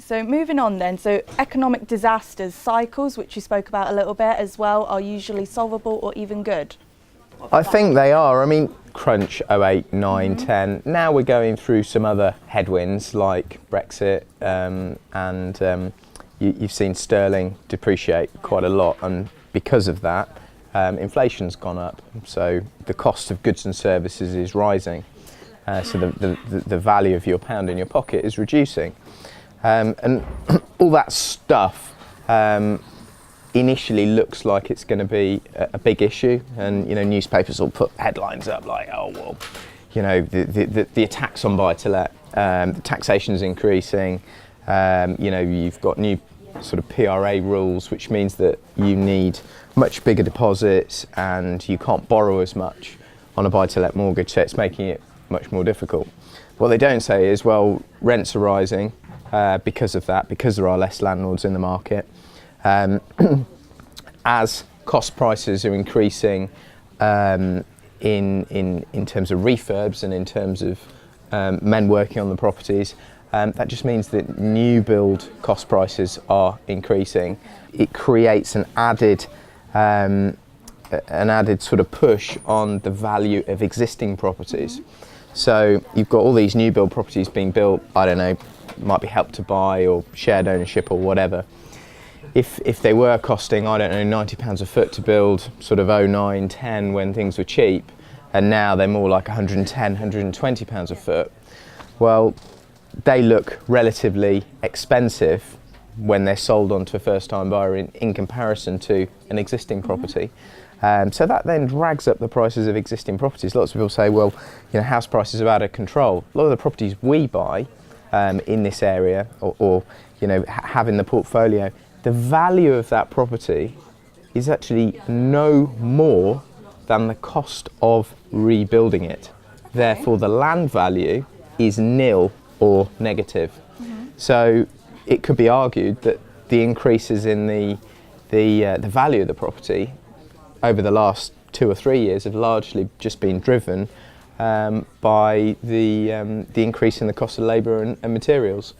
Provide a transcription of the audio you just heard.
So moving on then, so economic disasters, cycles, which you spoke about a little bit as well, are usually solvable or even good? I think they are. I mean, crunch 08, 9, 10. Now we're going through some other headwinds like Brexit, and you've seen sterling depreciate quite a lot, and because of that, inflation's gone up. So the cost of goods and services is rising. So the value of your pound in your pocket is reducing. And all that stuff initially looks like it's going to be a big issue, and newspapers will put headlines up like, oh well, the attacks on buy-to-let, the taxation is increasing, you've got new sort of PRA rules, which means that you need much bigger deposits and you can't borrow as much on a buy-to-let mortgage, so it's making it much more difficult. What they don't say is, well, rents are rising because of that, because there are less landlords in the market. As cost prices are increasing in terms of refurbs and in terms of men working on the properties, that just means that new build cost prices are increasing. It creates an added sort of push on the value of existing properties. So you've got all these new build properties being built, I don't know, might be Help to Buy or shared ownership or whatever. If they were costing, I don't know, £90 a foot to build, sort of 09, 10 when things were cheap, and now they're more like 110, £120 a foot, well, they look relatively expensive when they're sold on to a first-time buyer in comparison to an existing property. So that then drags up the prices of existing properties. Lots of people say, well, house prices are out of control. A lot of the properties we buy in this area or have in the portfolio, the value of that property is actually no more than the cost of rebuilding it. Okay. Therefore, the land value is nil or negative. So it could be argued that the increases in the value of the property over the last 2 or 3 years have largely just been driven by the increase in the cost of labour and materials.